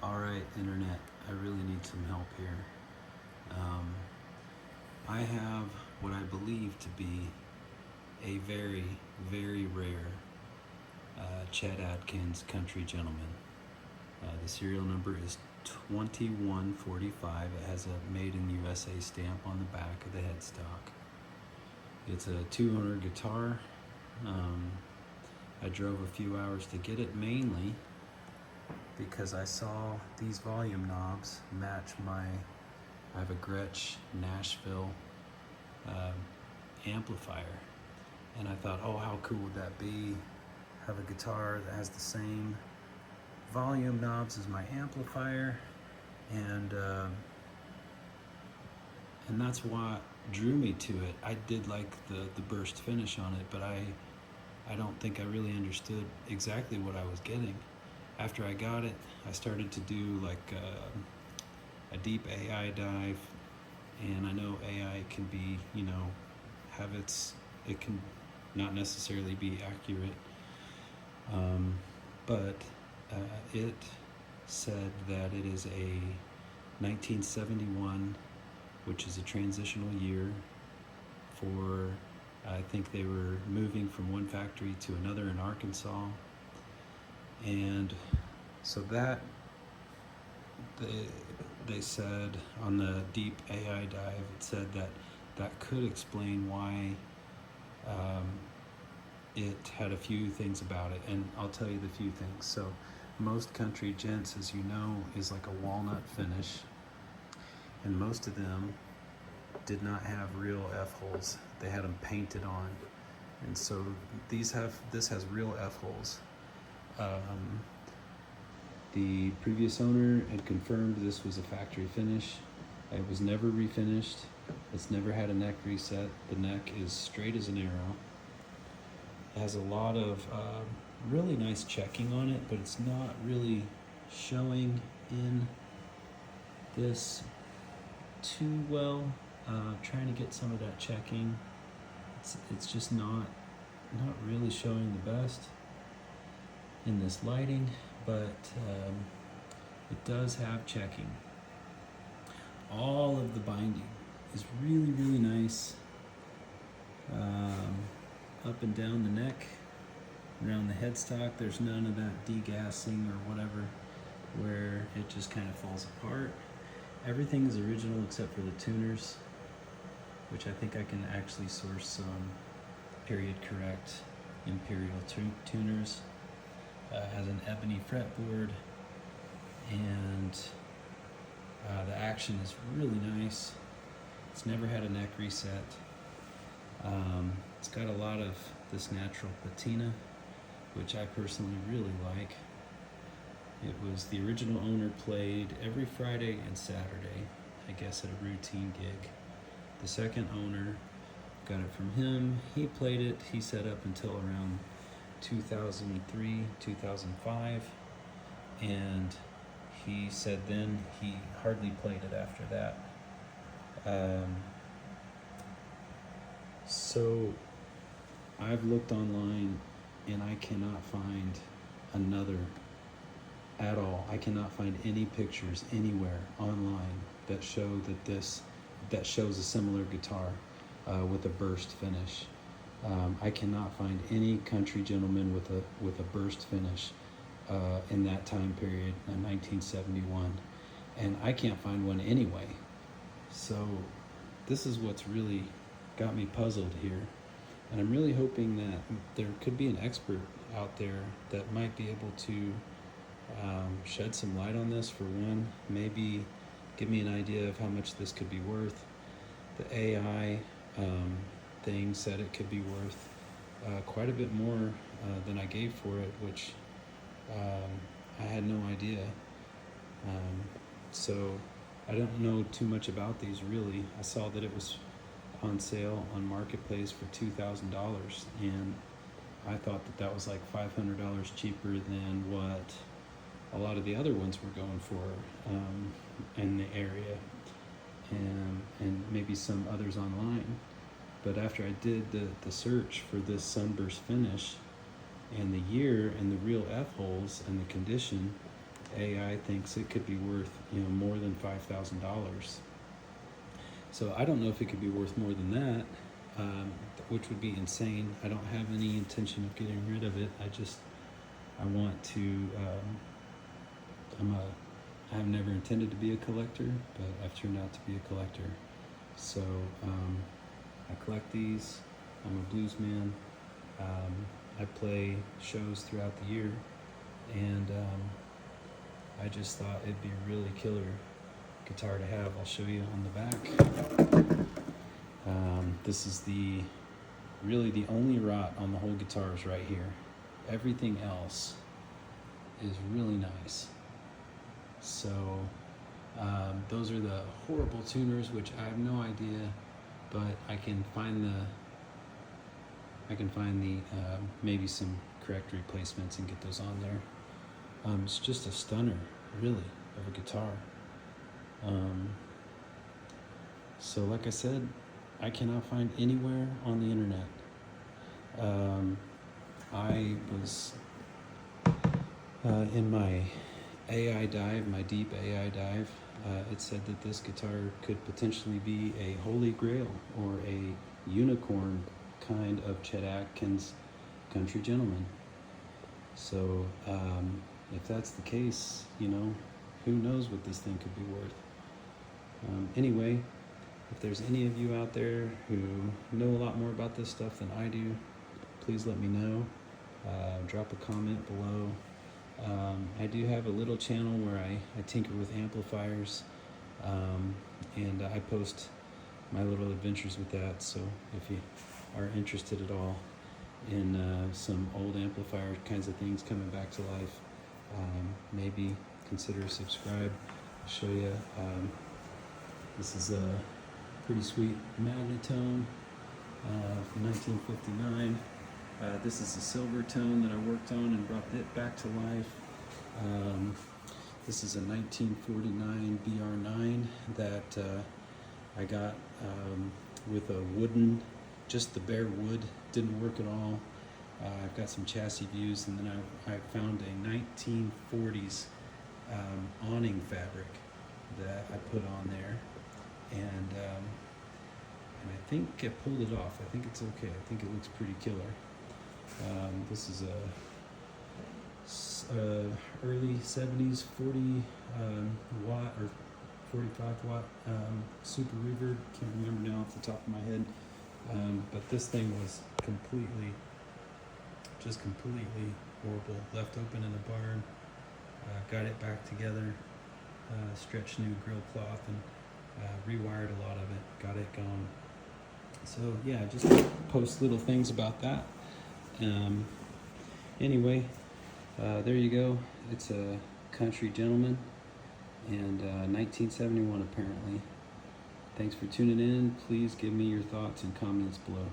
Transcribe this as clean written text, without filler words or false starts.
Alright, Internet, I really need some help here. I have what I believe to be a very, very rare CHET Atkin's Country Gentleman. The serial number is 2145. It has a Made in USA stamp on the back of the headstock. It's a 2-owner guitar. I drove a few hours to get it, mainly because I saw these volume knobs match I have a Gretsch Nashville amplifier, and I thought, oh, how cool would that be? Have a guitar that has the same volume knobs as my amplifier, and that's what drew me to it. I did like the burst finish on it, but I don't think I really understood exactly what I was getting. After I got it, I started to do like a deep AI dive, and I know AI can be, it can not necessarily be accurate, but it said that it is a 1971, which is a transitional year for, I think they were moving from one factory to another in Arkansas. And so that they said on the deep AI dive, it said that could explain why it had a few things about it, and I'll tell you the few things. So most country gents, as you know, is like a walnut finish, and most of them did not have real F-holes. They had them painted on, and so this has real F-holes. The previous owner had confirmed this was a factory finish. It was never refinished. It's never had a neck reset. The neck is straight as an arrow. It has a lot of really nice checking on it, but it's not really showing in this too well. Trying to get some of that checking. It's just not really showing the best in this lighting, but it does have checking. All of the binding is really, really nice. Up and down the neck, around the headstock, there's none of that degassing or whatever where it just kind of falls apart. Everything is original except for the tuners, which I think I can actually source some period correct Imperial tuners. Has an ebony fretboard, and the action is really nice. It's never had a neck reset. It's got a lot of this natural patina, which I personally really like. It was the original owner played every Friday and Saturday, I guess at a routine gig. The second owner got it from him. He played it, he set up until around 2003, 2005, and he said then he hardly played it after that. So I've looked online and I cannot find another at all. I cannot find any pictures anywhere online that show that shows a similar guitar with a burst finish. I cannot find any country gentleman with a burst finish in that time period in 1971, and I can't find one anyway. So this is what's really got me puzzled here, and I'm really hoping that there could be an expert out there that might be able to shed some light on this. For one, maybe give me an idea of how much this could be worth. The AI thing said it could be worth quite a bit more than I gave for it, which I had no idea. So I don't know too much about these really. I saw that it was on sale on Marketplace for $2,000, and I thought that was like $500 cheaper than what a lot of the other ones were going for in the area, and maybe some others online. But after I did the search for this sunburst finish and the year and the real F-holes and the condition, AI thinks it could be worth, more than $5,000. So I don't know if it could be worth more than that, which would be insane. I don't have any intention of getting rid of it. I want to, I've never intended to be a collector, but I've turned out to be a collector. So I collect these. I'm a blues man. I play shows throughout the year, and I just thought it'd be a really killer guitar to have. I'll show you on the back. This is really the only rot on the whole guitar is right here. Everything else is really nice. So those are the horrible tuners, which I have no idea, but I can find the maybe some correct replacements and get those on there. It's just a stunner, really, of a guitar. So like I said, I cannot find anywhere on the internet. I was in my AI dive, my deep AI dive, it said that this guitar could potentially be a holy grail or a unicorn kind of Chet Atkins Country Gentleman. So if that's the case, who knows what this thing could be worth. Anyway, if there's any of you out there who know a lot more about this stuff than I do, please let me know. Drop a comment below. I do have a little channel where I tinker with amplifiers, and I post my little adventures with that. So if you are interested at all in some old amplifier kinds of things coming back to life, maybe consider subscribe. I'll show you. This is a pretty sweet Magnetone from 1959. This is a silver tone that I worked on and brought it back to life. This is a 1949 BR9 that I got with a wooden, just the bare wood, didn't work at all. I've got some chassis views, and then I found a 1940s awning fabric that I put on there, and I think I pulled it off. I think it's okay. I think it looks pretty killer. This is a early 70s 40 watt or 45 watt super reverb. Can't remember now off the top of my head. But this thing was completely horrible. Left open in a barn. Got it back together. Stretched new grill cloth and rewired a lot of it. Got it going. So yeah, just post little things about that. Anyway, there you go. It's a Country Gentleman, and 1971 apparently. Thanks for tuning in. Please give me your thoughts and comments below.